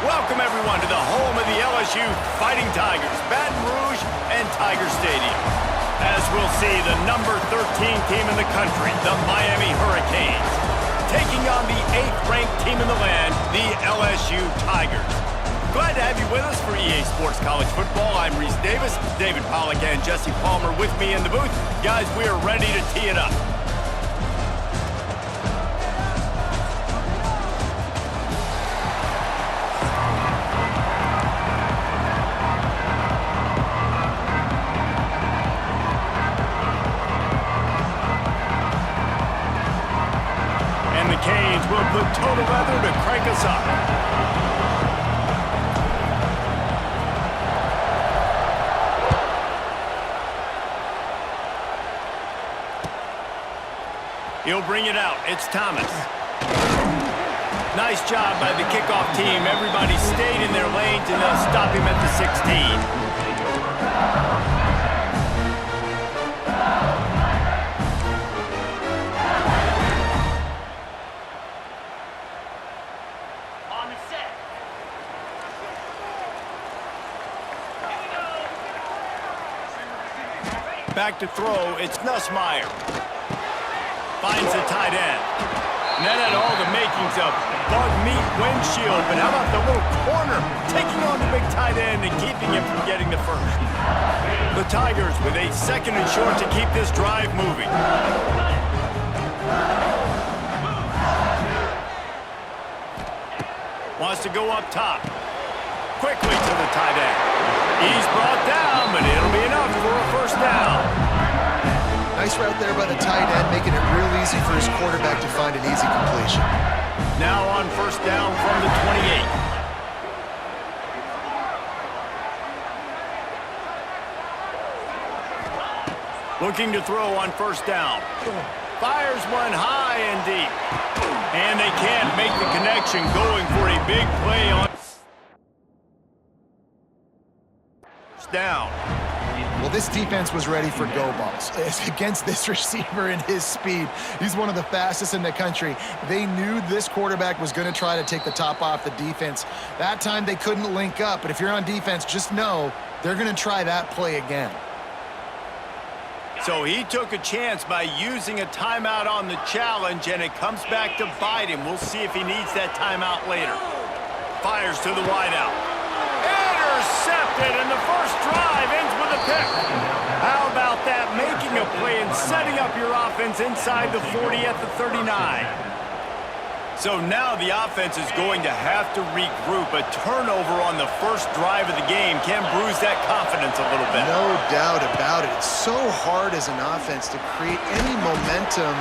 Welcome, everyone, to the home of the LSU Fighting Tigers, Baton Rouge and Tiger Stadium. As we'll see, the number 13 team in the country, the Miami Hurricanes, taking on the 8th-ranked team in the land, the LSU Tigers. Glad to have you with us for EA Sports College Football. I'm Reese Davis, David Pollack and Jesse Palmer with me in the booth. Guys, we are ready to tee it up. Will put total leather to crank us up. He'll bring it out. It's Thomas. Nice job by the kickoff team. Everybody stayed in their lanes, and they'll stop him at the 16. Back to throw, it's Nussmeier. Finds the tight end. And that had all the makings of bug meat windshield, but how about the little corner taking on the big tight end and keeping him from getting the first? The Tigers with a 2nd and short to keep this drive moving. Wants to go up top. Quickly to the tight end. He's brought down, but it'll be enough for a first down. Nice route there by the tight end, making it real easy for his quarterback to find an easy completion. Now on first down from the 28. Looking to throw on first down. Fires one high and deep. And they can't make the connection, going for a big play on down. Well, this defense was ready for go balls. Against this receiver and his speed, he's one of the fastest in the country. They knew this quarterback was going to try to take the top off the defense. That time they couldn't link up, but if you're on defense, just know they're going to try that play again. So he took a chance by using a timeout on the challenge, and it comes back to bite him. We'll see if he needs that timeout later. Fires to the wideout. Intercepted, and the first drive ends with a pick. How about that? Making a play and setting up your offense inside the 40 at the 39. So now the offense is going to have to regroup. A turnover on the first drive of the game can bruise that confidence a little bit. No doubt about it. It's so hard as an offense to create any momentum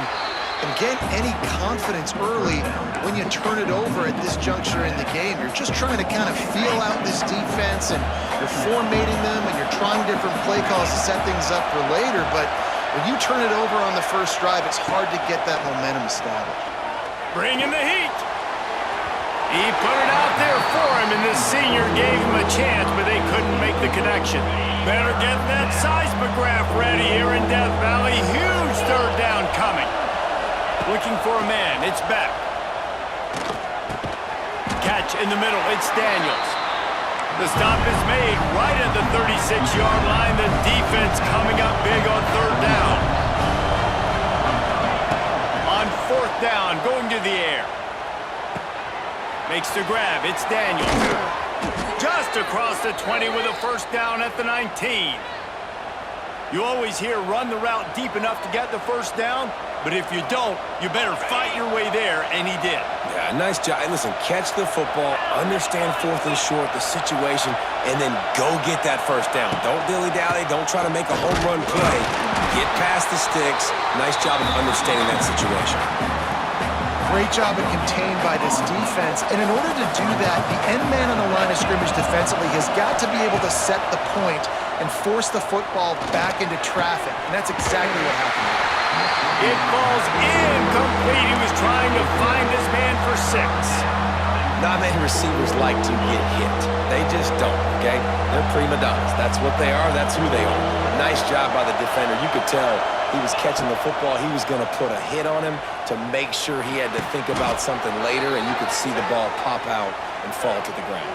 and get any confidence early when you turn it over at this juncture in the game. You're just trying to kind of feel out this defense, and you're formatting them, and you're trying different play calls to set things up for later. But when you turn it over on the first drive, it's hard to get that momentum established. Bringing the heat. He put it out there for him, and this senior gave him a chance, but they couldn't make the connection. Better get that seismograph ready here in Death Valley. Huge third down coming. Looking for a man. It's Beck. Catch in the middle. It's Daniels. The stop is made right at the 36-yard line. The defense coming up big on third down. On fourth down, going to the air. Makes the grab. It's Daniels. Just across the 20 with a first down at the 19. You always hear run the route deep enough to get the first down, but if you don't, you better fight your way there, and he did. Yeah, nice job. And listen, catch the football, understand 4th and short, the situation, and then go get that first down. Don't dilly-dally. Don't try to make a home run play. Get past the sticks. Nice job of understanding that situation. Great job of contained by this defense. And in order to do that, the end man on the line of scrimmage defensively has got to be able to set the point and force the football back into traffic. And that's exactly what happened. It falls incomplete. He was trying to find his man for 6. Not many receivers like to get hit. They just don't, okay? They're prima donnas. That's what they are. That's who they are. Nice job by the defender. You could tell he was catching the football. He was going to put a hit on him to make sure he had to think about something later, and you could see the ball pop out and fall to the ground.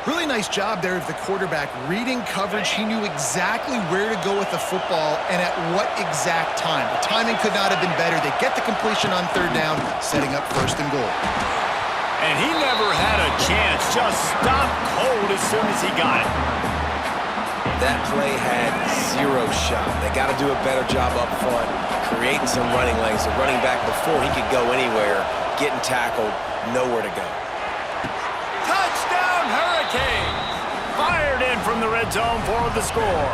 Really nice job there of the quarterback. Reading coverage, he knew exactly where to go with the football and at what exact time. The timing could not have been better. They get the completion on third down, setting up first and goal. And he never had a chance. Just stopped cold as soon as he got it. That play had zero shot. They got to do a better job up front, creating some running lanes. The running back, before he could go anywhere, getting tackled, nowhere to go. Touchdown, Hurricanes! Fired in from the red zone for the score.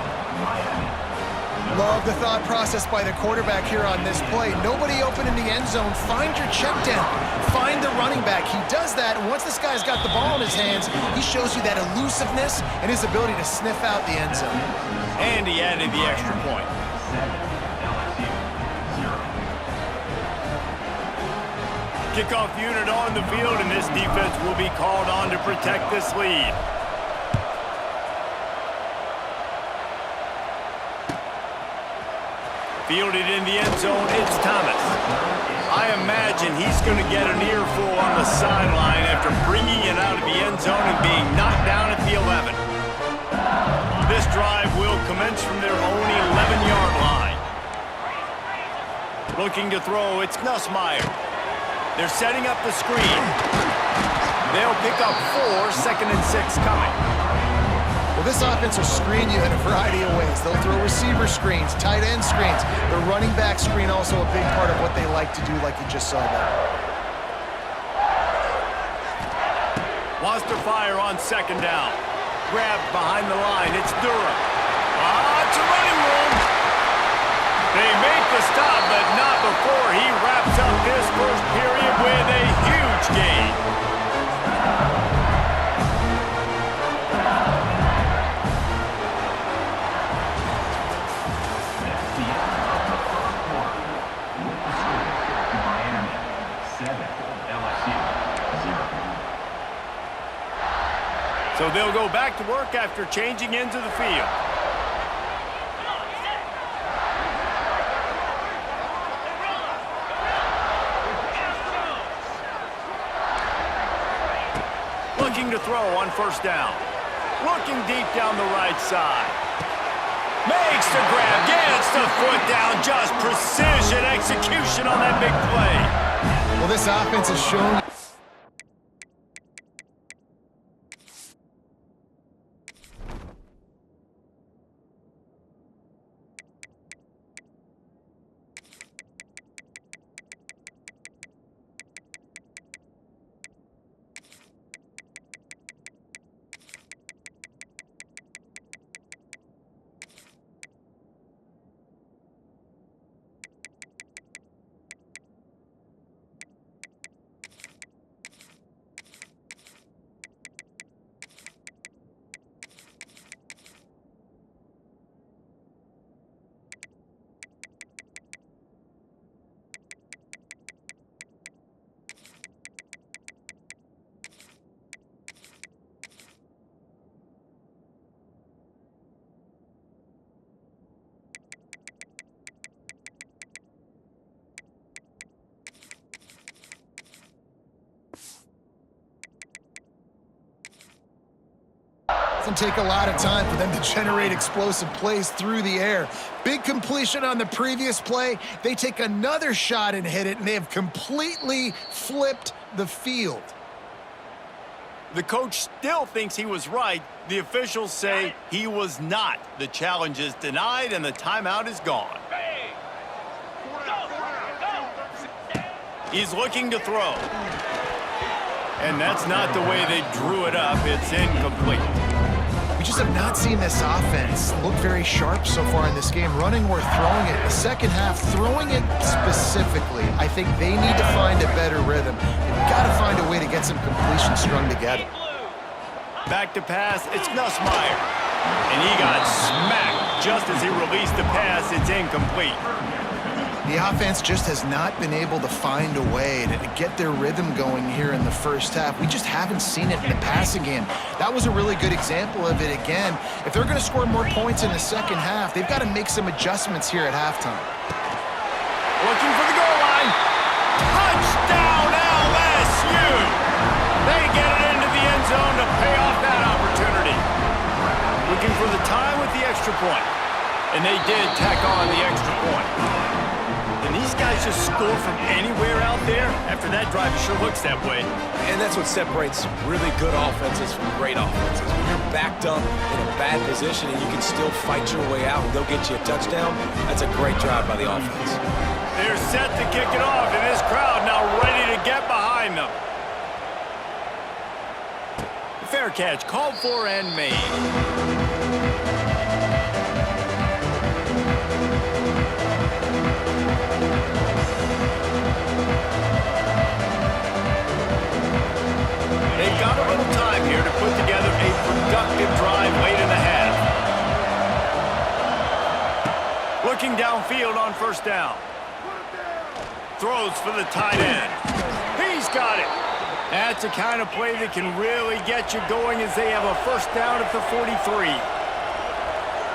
Love the thought process by the quarterback here on this play. Nobody open in the end zone. Find your check down. Find the running back. He does that, and once this guy's got the ball in his hands, he shows you that elusiveness and his ability to sniff out the end zone. And he added the extra point. Kickoff unit on the field, and this defense will be called on to protect this lead. Fielded in the end zone, it's Thomas. I imagine he's going to get an earful on the sideline after bringing it out of the end zone and being knocked down at the 11. This drive will commence from their own 11-yard line. Looking to throw, it's Nussmeier. They're setting up the screen. They'll pick up 4, 2nd and 6 coming. Well, this offense will screen you in a variety of ways. They'll throw receiver screens, tight end screens. The running back screen also a big part of what they like to do, like you just saw there. Wants to fire on 2nd down. Grabbed behind the line. It's Durham. It's a running room. They make the stop, but not before he wraps up this first period with a huge gain. So they'll go back to work after changing into the field. Looking to throw on 1st down. Looking deep down the right side. Makes the grab, gets the foot down. Just precision execution on that big play. Well, this offense has shown... Doesn't take a lot of time for them to generate explosive plays through the air. Big completion on the previous play. They take another shot and hit it, and they have completely flipped the field. The coach still thinks he was right. The officials say he was not. The challenge is denied, and the timeout is gone. He's looking to throw. And that's not the way they drew it up. It's incomplete. We just have not seen this offense look very sharp so far in this game, running or throwing it. The second half, throwing it specifically, I think they need to find a better rhythm. They've got to find a way to get some completion strung together. Back to pass, it's Nussmeier. And he got smacked just as he released the pass. It's incomplete. The offense just has not been able to find a way to get their rhythm going here in the first half. We just haven't seen it in the passing game. That was a really good example of it again. If they're going to score more points in the second half, they've got to make some adjustments here at halftime. Looking for the goal line. Touchdown LSU! They get it into extra point. And they did tack on the extra point. Can these guys just score from anywhere out there? After that drive, it sure looks that way. And that's what separates really good offenses from great offenses. When you're backed up in a bad position and you can still fight your way out and they'll get you a touchdown, that's a great drive by the offense. They're set to kick it off, and this crowd now ready to get behind them. Fair catch, called for and made. They've got a little time here to put together a productive drive late in the half. Looking downfield on first down. Throws for the tight end. He's got it. That's the kind of play that can really get you going as they have a first down at the 43.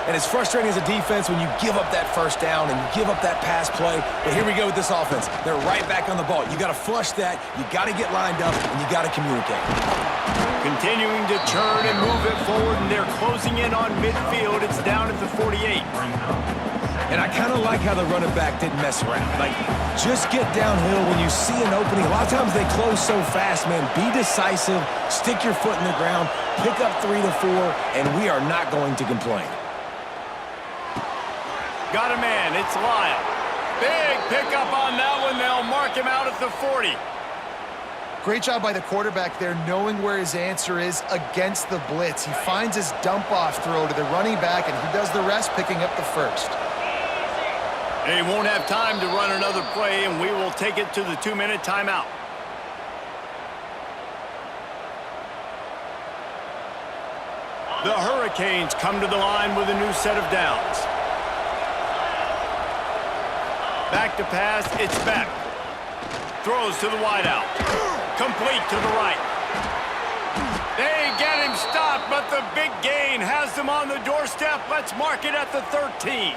And it's frustrating as a defense when you give up that first down and you give up that pass play. But here we go with this offense. They're right back on the ball. You got to flush that. You got to get lined up, and you got to communicate. Continuing to turn and move it forward, and they're closing in on midfield. It's down at the 48. And I kind of like how the running back didn't mess around. Like, just get downhill when you see an opening. A lot of times they close so fast, man. Be decisive, stick your foot in the ground, pick up 3 to 4, and we are not going to complain. Got a man, it's Lyle. Big pickup on that one. They'll mark him out at the 40. Great job by the quarterback there, knowing where his answer is against the blitz. He finds his dump-off throw to the running back, and he does the rest, picking up the first. They won't have time to run another play, and we will take it to the 2-minute timeout. The Hurricanes come to the line with a new set of downs. Back to pass, it's Beck. Throws to the wideout. Complete to the right. They get him stopped, but the big gain has them on the doorstep. Let's mark it at the 13.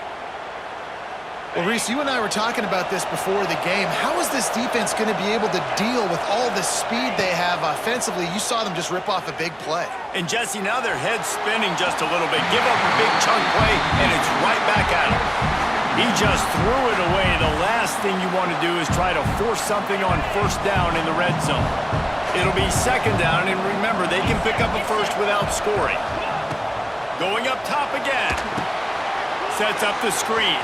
Well, Reese, you and I were talking about this before the game. How is this defense going to be able to deal with all the speed they have offensively? You saw them just rip off a big play. And, Jesse, now their head's spinning just a little bit. Give up a big chunk play, and it's right back at him. He just threw it away. The last thing you want to do is try to force something on first down in the red zone. It'll be second down, and remember, they can pick up a first without scoring. Going up top again. Sets up the screen.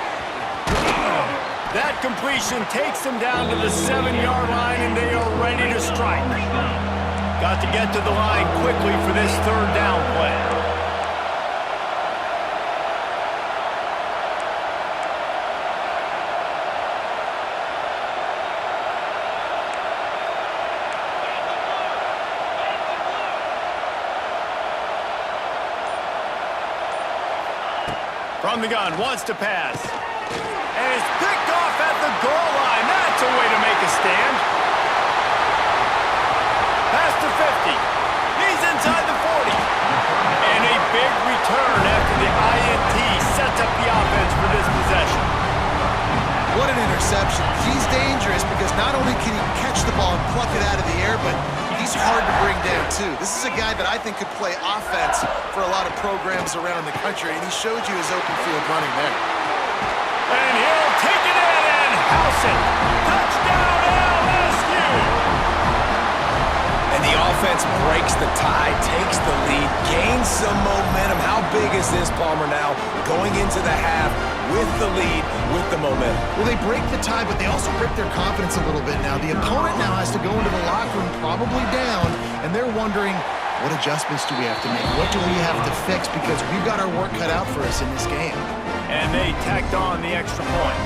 That completion takes them down to the 7-yard line, and they are ready to strike. Got to get to the line quickly for this third down play. From the gun, wants to pass. And it's picked off at the goal line. That's a way to make a stand. Pass to 50. He's inside the 40. And a big return after the INT sets up the offense for this possession. What an interception. He's dangerous because not only can he catch the ball and pluck it out of the air, but he's hard to bring down, too. This is a guy that I think could play offense for a lot of programs around the country, and he showed you his open field running there. And he'll take it in and house it. Touchdown, LSU! And the offense breaks the tie, takes the lead, gains some momentum. How big is this, Palmer, now? Going into the half with the lead, with the momentum. Well, they break the tie, but they also break their confidence a little bit now. The opponent now has to go into the locker room probably down, and they're wondering, what adjustments do we have to make? What do we have to fix? Because we've got our work cut out for us in this game. And they tacked on the extra point.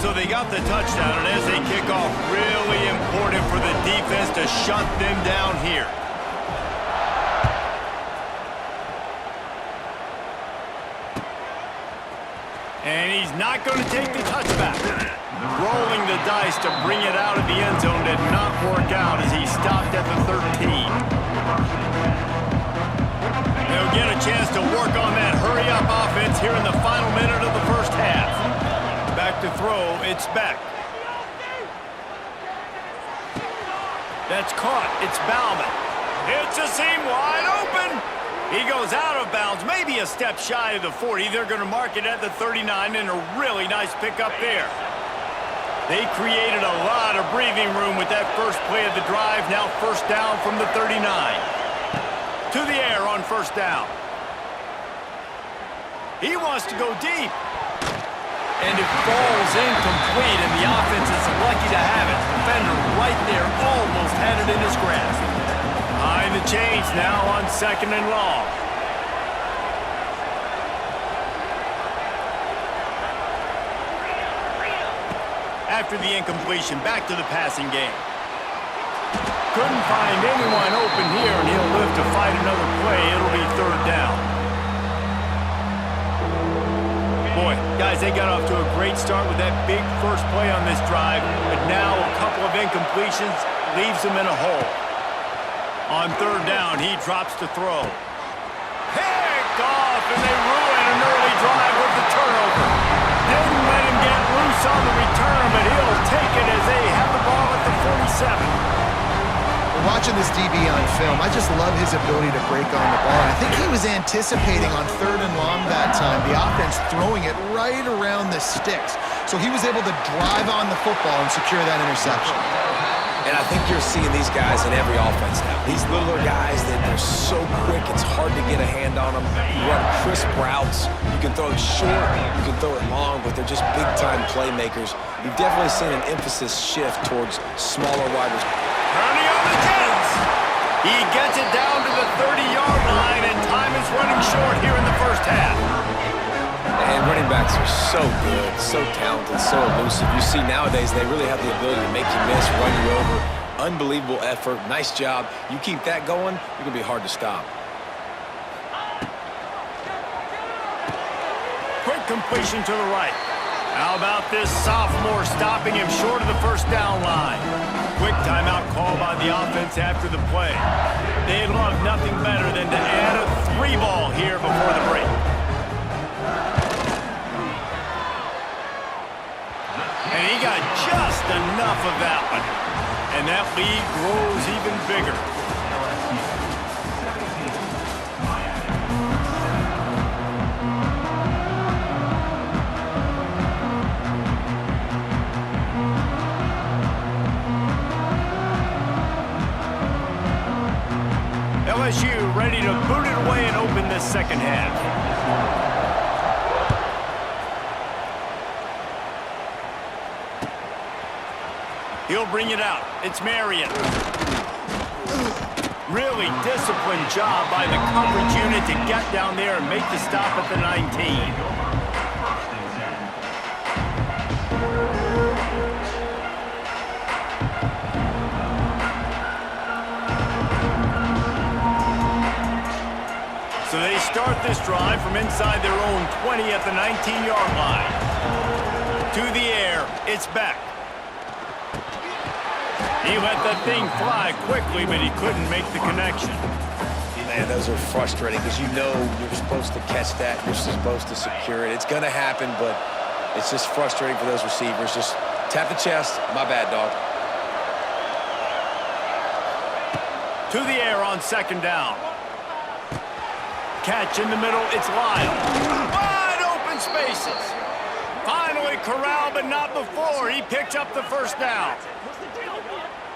So they got the touchdown, and as they kick off, really important for the defense to shut them down here. And he's not going to take the touchback. Rolling the dice to bring it out of the end zone did not work out as he stopped at the 13. They'll get a chance to work on that hurry-up offense here in the final minute of the first half. Back to throw, it's Beck. That's caught, it's Bauman. It's a seam wide open. He goes out of bounds, maybe a step shy of the 40. They're going to mark it at the 39, and a really nice pickup there. They created a lot of breathing room with that first play of the drive. Now first down from the 39. To the air on first down. He wants to go deep. And it falls incomplete, and the offense is lucky to have it. Defender right there almost had it in his grasp. Behind the chains now on second and long. After the incompletion, back to the passing game. Couldn't find anyone open here, and he'll live to fight another play. It'll be third down. Boy, guys, they got off to a great start with that big first play on this drive, but now a couple of incompletions leaves them in a hole. On third down, he drops to throw. Picked off, and they ruin an early drive with the turnover. Didn't let him get loose on the return, but he'll take it as they have the ball at the 47. Watching this DB on film, I just love his ability to break on the ball. I think he was anticipating on third and long that time, the offense throwing it right around the sticks. So he was able to drive on the football and secure that interception. And I think you're seeing these guys in every offense now. These littler guys, they're so quick, it's hard to get a hand on them. You run crisp routes. You can throw it short, you can throw it long, but they're just big-time playmakers. You've definitely seen an emphasis shift towards smaller wide receivers. Turning on the Jets. He gets it down to the 30-yard line, and time is running short here in the first half. And running backs are so good, so talented, so elusive. You see nowadays they really have the ability to make you miss, run you over. Unbelievable effort. Nice job. You keep that going, you're going to be hard to stop. Quick completion to the right. How about this sophomore stopping him short of the first down line? Quick timeout call by the offense after the play. They'd love nothing better than to add a 3-ball here before the break. And he got just enough of that one. And that lead grows even bigger. LSU ready to boot it away and open this second half. He'll bring it out. It's Marion. Really disciplined job by the coverage unit to get down there and make the stop at the 19. So they start this drive from inside their own 20 at the 19-yard line. To the air, it's back. He let that thing fly quickly, but he couldn't make the connection. Man, those are frustrating because you know you're supposed to catch that. You're supposed to secure it. It's going to happen, but it's just frustrating for those receivers. Just tap the chest. My bad, dog. To the air on second down. Catch in the middle, it's Lyle. Wide open spaces. Finally corralled, but not before. He picked up the first down.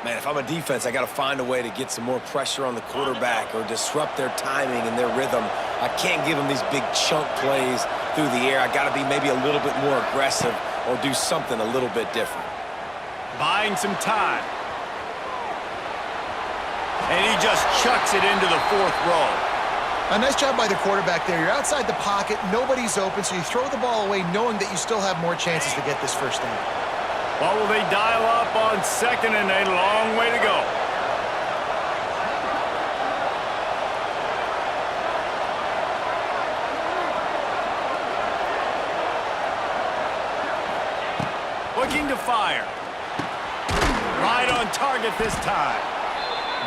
Man, if I'm a defense, I got to find a way to get some more pressure on the quarterback or disrupt their timing and their rhythm. I can't give them these big chunk plays through the air. I got to be maybe a little bit more aggressive or do something a little bit different. Buying some time. And he just chucks it into the fourth row. A nice job by the quarterback there. You're outside the pocket, nobody's open, so you throw the ball away knowing that you still have more chances to get this first down. Well, will they dial up on second and a long way to go? Looking to fire. Right on target this time.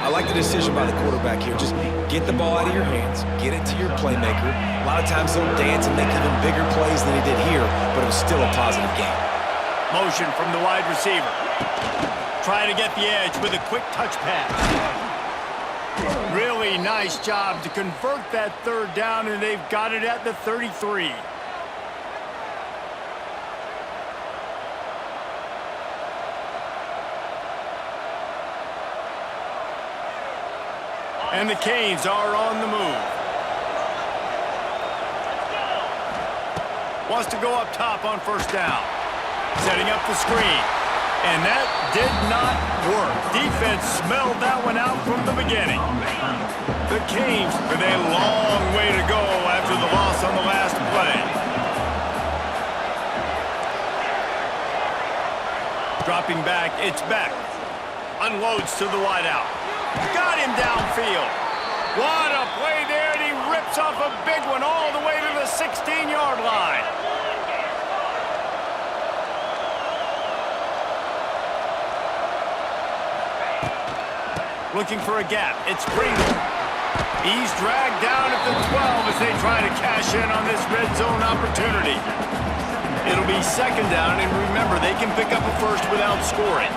I like the decision by the quarterback here. Just get the ball out of your hands, get it to your playmaker. A lot of times he'll dance and make even bigger plays than he did here, but it was still a positive game. Motion from the wide receiver. Trying to get the edge with a quick touch pass. Really nice job to convert that third down, and they've got it at the 33. And the Canes are on the move. Wants to go up top on first down. Setting up the screen. And that did not work. Defense smelled that one out from the beginning. The Canes with a long way to go after the loss on the last play. Dropping back, it's Beck. Unloads to the wideout. Got him downfield. What a play there, and he rips off a big one all the way to the 16-yard line. Looking for a gap. It's Pringle. He's dragged down at the 12 as they try to cash in on this red zone opportunity. It'll be second down, and remember, they can pick up a first without scoring.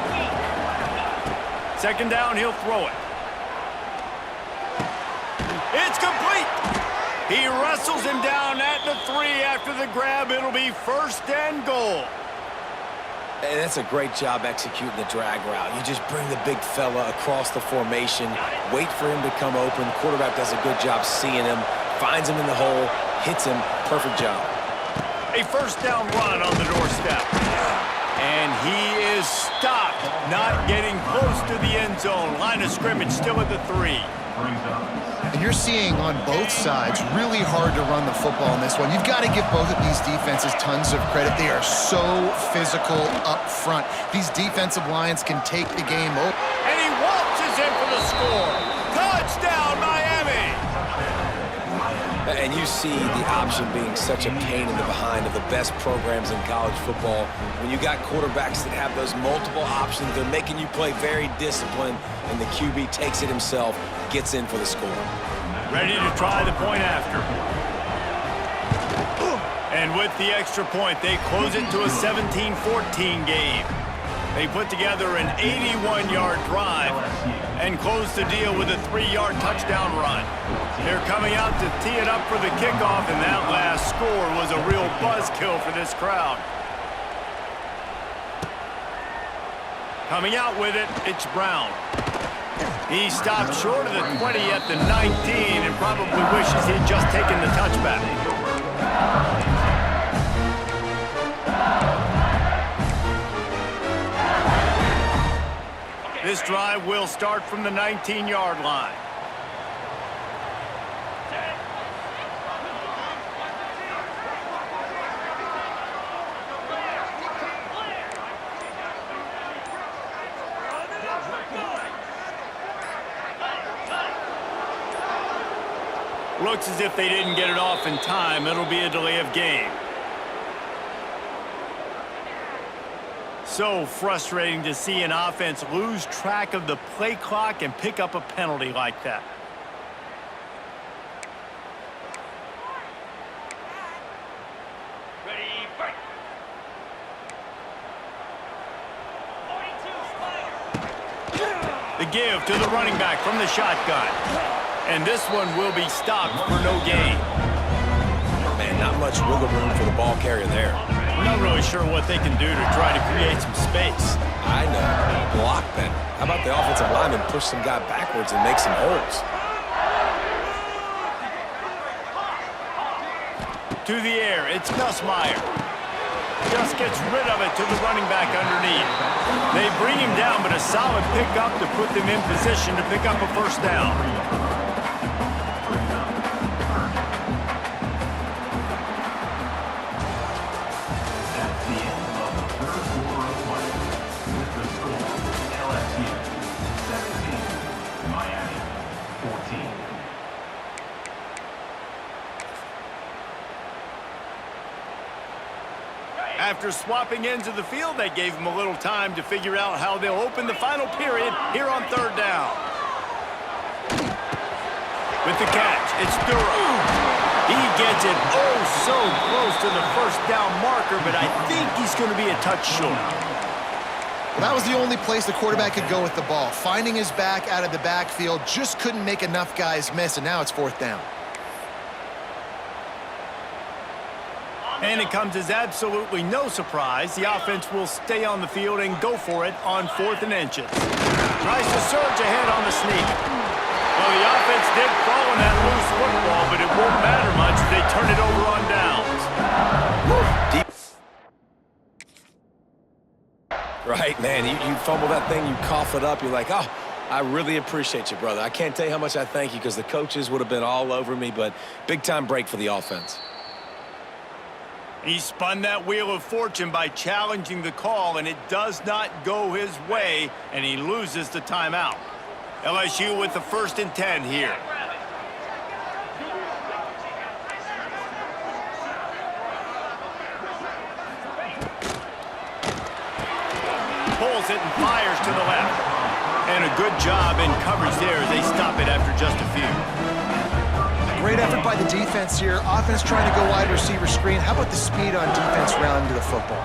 Second down, he'll throw it. It's complete. He wrestles him down at the 3 after the grab. It'll be first and goal. And that's a great job executing the drag route. You just bring the big fella across the formation, wait for him to come open. Quarterback does a good job seeing him, finds him in the hole, hits him. Perfect job. A first down run on the doorstep. And he is stopped, not getting close to the end zone. Line of scrimmage still at the 3. And you're seeing on both sides really hard to run the football in this one. You've got to give both of these defenses tons of credit. They are so physical up front. These defensive lines can take the game over. And he waltzes in for the score. Touchdown, Miami! And you see the option being such a pain in the behind of the best programs in college football. When you got quarterbacks that have those multiple options, they're making you play very disciplined, and the QB takes it himself, gets in for the score. Ready to try the point after. And with the extra point, they close it to a 17-14 game. They put together an 81-yard drive and close the deal with a 3-yard touchdown run. They're coming out to tee it up for the kickoff, and that last score was a real buzzkill for this crowd. Coming out with it, it's Brown. He stopped short of the 20 at the 19 and probably wishes he'd just taken the touchback. This drive will start from the 19-yard line. Looks as if they didn't get it off in time. It'll be a delay of game. So frustrating to see an offense lose track of the play clock and pick up a penalty like that. Ready, break. 42 The give to the running back from the shotgun. And this one will be stopped for no gain. Man, not much wiggle room for the ball carrier there. I'm not really sure what they can do to try to create some space. I know. Block better. How about the offensive lineman push some guy backwards and make some holes? To the air, it's Nussmeier. Just gets rid of it to the running back underneath. They bring him down, but a solid pickup to put them in position to pick up a first down. After swapping ends of the field, they gave him a little time to figure out how they'll open the final period here on third down. With the catch, it's Durham. He gets it oh so close to the first down marker, but I think he's going to be a touch short. Well, that was the only place the quarterback could go with the ball. Finding his back out of the backfield, just couldn't make enough guys miss, and now it's 4th down. And it comes as absolutely no surprise. The offense will stay on the field and go for it on 4th and inches. Tries to surge ahead on the sneak. Well, the offense did fall in that loose football, but it won't matter much if they turn it over on downs. Deep. Right, man. You fumble that thing, you cough it up. You're like, oh, I really appreciate you, brother. I can't tell you how much I thank you because the coaches would have been all over me, but big-time break for the offense. He spun that wheel of fortune by challenging the call, and it does not go his way, and he loses the timeout. LSU with the 1st and 10 here. Pulls it and fires to the left. And a good job in coverage there as they stop it after just a few. Great effort by the defense here. Offense trying to go wide receiver screen. How about the speed on defense rounding to the football?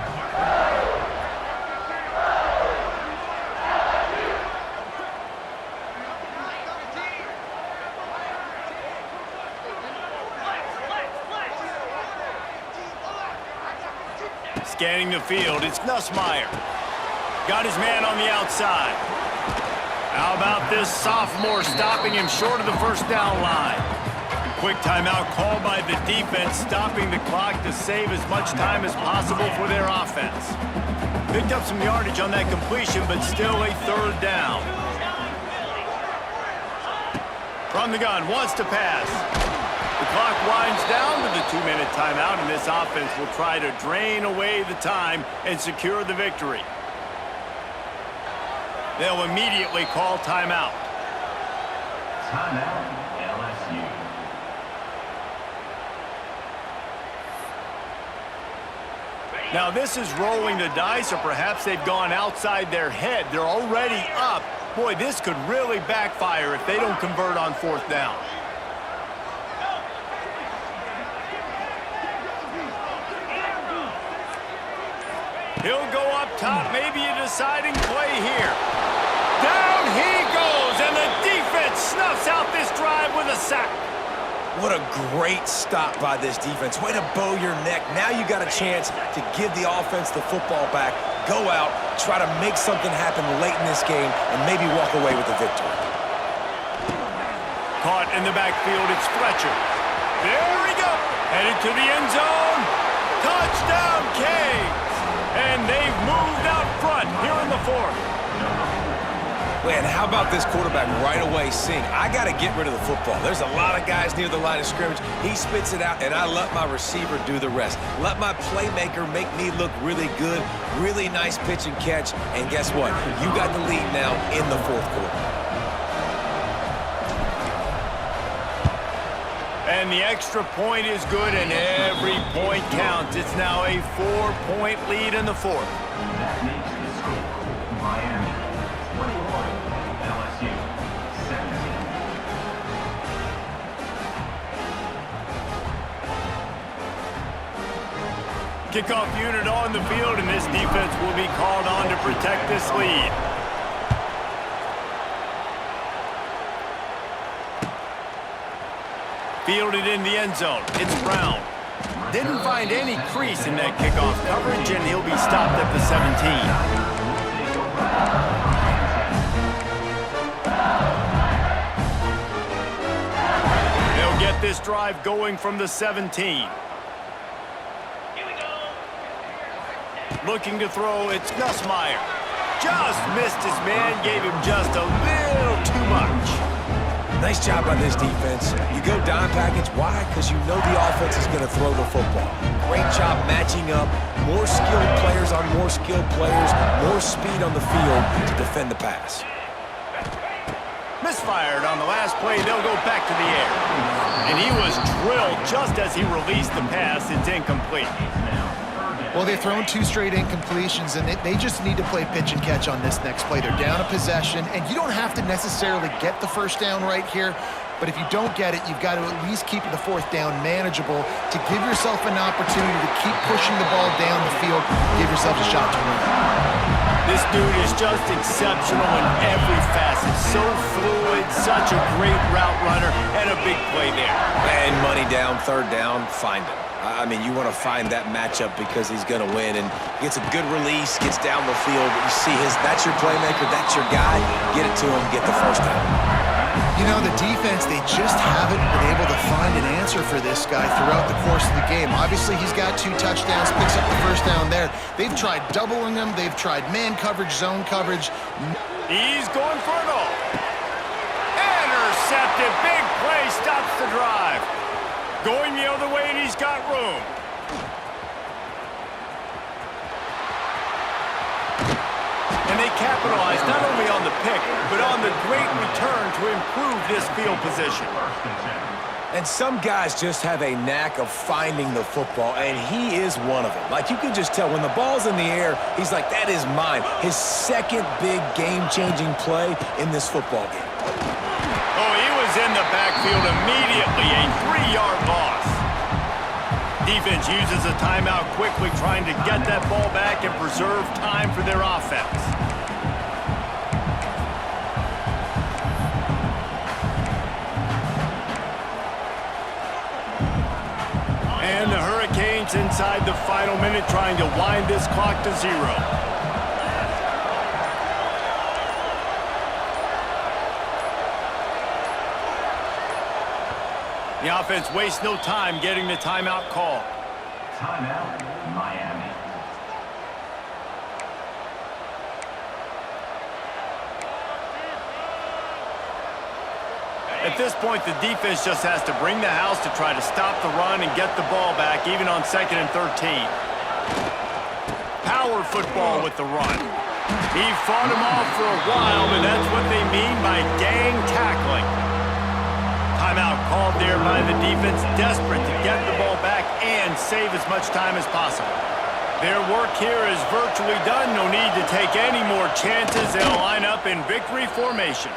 Scanning the field, it's Nussmeier. Got his man on the outside. How about this sophomore stopping him short of the 1st down line? Quick timeout called by the defense, stopping the clock to save as much time as possible for their offense. Picked up some yardage on that completion, but still a 3rd down. From the gun, wants to pass. The clock winds down to the 2-minute timeout, and this offense will try to drain away the time and secure the victory. They'll immediately call timeout. Timeout, LSU. Now this is rolling the dice, or perhaps they've gone outside their head. They're already up. Boy, this could really backfire if they don't convert on 4th down. He'll go up top, maybe a deciding play here. Down he goes, and the defense snuffs out this drive with a sack. What a great stop by this defense. Way to bow your neck. Now you got a chance to give the offense the football back, go out, try to make something happen late in this game, and maybe walk away with the victory. Caught in the backfield, it's Fletcher. There we go. Headed to the end zone. Touchdown, Canes. And they've moved out front here in the 4th. Man, how about this quarterback right away seeing, I got to get rid of the football. There's a lot of guys near the line of scrimmage. He spits it out, and I let my receiver do the rest. Let my playmaker make me look really good, really nice pitch and catch. And guess what? You got the lead now in the 4th quarter. And the extra point is good, and every point counts. It's now a 4-point lead in the 4th. That makes the score Miami 21, LSU 17. Kickoff unit on the field, and this defense will be called on to protect this lead. Fielded in the end zone. It's Brown. Didn't find any crease in that kickoff coverage, and he'll be stopped at the 17. They'll get this drive going from the 17. Looking to throw, it's Nussmeier. Just missed his man, gave him just a little too much. Nice job by this defense. You go dime package. Why? Because you know the offense is going to throw the football. Great job matching up. More skilled players on more skilled players. More speed on the field to defend the pass. Misfired on the last play. They'll go back to the air. And he was drilled just as he released the pass. It's incomplete. Well, they've thrown 2 straight incompletions, and they just need to play pitch and catch on this next play. They're down a possession, and you don't have to necessarily get the 1st down right here, but if you don't get it, you've got to at least keep the 4th down manageable to give yourself an opportunity to keep pushing the ball down the field, give yourself a shot to win. This dude is just exceptional in every facet. So fluid, such a great route runner, and a big play there. And money down, third down, find him. I mean, you want to find that matchup because he's going to win, and gets a good release, gets down the field. You see that's your playmaker, that's your guy. Get it to him, get the first down. You know, the defense, they just haven't been able to find an answer for this guy throughout the course of the game. Obviously, he's got 2 touchdowns, picks up the first down there. They've tried doubling him. They've tried man coverage, zone coverage. He's going for it all. Intercepted. Big play stops the drive. Going the other way, and he's got room. And they capitalize not only on the pick, but on the great return to improve this field position. And some guys just have a knack of finding the football, and he is one of them. Like, you can just tell when the ball's in the air, he's like, that is mine. His second big game-changing play in this football game. Oh, he was in the backfield immediately, a 3-yard loss. Defense uses a timeout quickly, trying to get that ball back and preserve time for their offense. And the Hurricanes inside the final minute, trying to wind this clock to 0. The offense wastes no time getting the timeout call. Timeout, Miami. At this point, the defense just has to bring the house to try to stop the run and get the ball back, even on 2nd and 13. Power football with the run. He fought him off for a while, but that's what they mean by gang tackling. Timeout called there by the defense, desperate to get the ball back and save as much time as possible. Their work here is virtually done. No need to take any more chances. They'll line up in victory formation.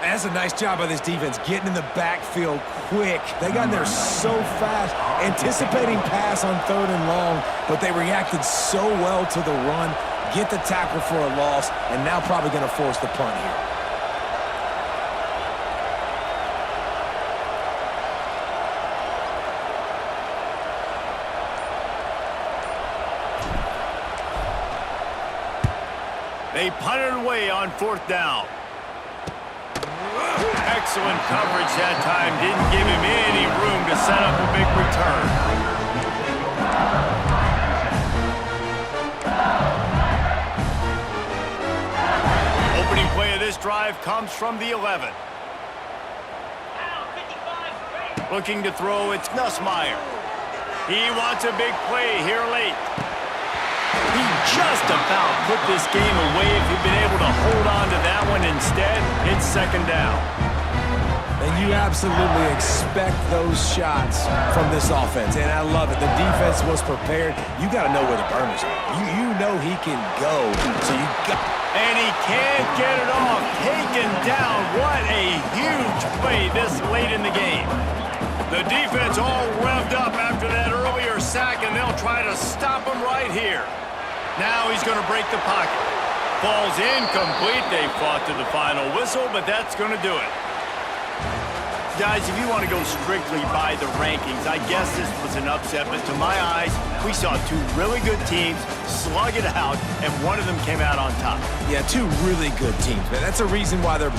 That's a nice job by this defense, getting in the backfield quick. They got in there so fast, anticipating pass on 3rd and long, but they reacted so well to the run, get the tackle for a loss, and now probably going to force the punt here. They punted away on 4th down. Excellent coverage that time. Didn't give him any room to set up a big return. Opening play of this drive comes from the 11. Looking to throw, it's Nussmeier. He wants a big play here late. He just about put this game away if he'd been able to hold on to that one. Instead, it's 2nd down. And you absolutely expect those shots from this offense, and I love it. The defense was prepared. You got to know where the burners are. You know he can go, so you got... And he can't get it off. Taken down. What a huge play this late in the game. The defense all revved up after that earlier sack, and they'll try to stop him right here. Now he's going to break the pocket. Falls incomplete. They fought to the final whistle, but that's going to do it. Guys, if you want to go strictly by the rankings, I guess this was an upset, but to my eyes, we saw 2 really good teams slug it out, and one of them came out on top. Yeah, 2 really good teams, man. That's a reason why they're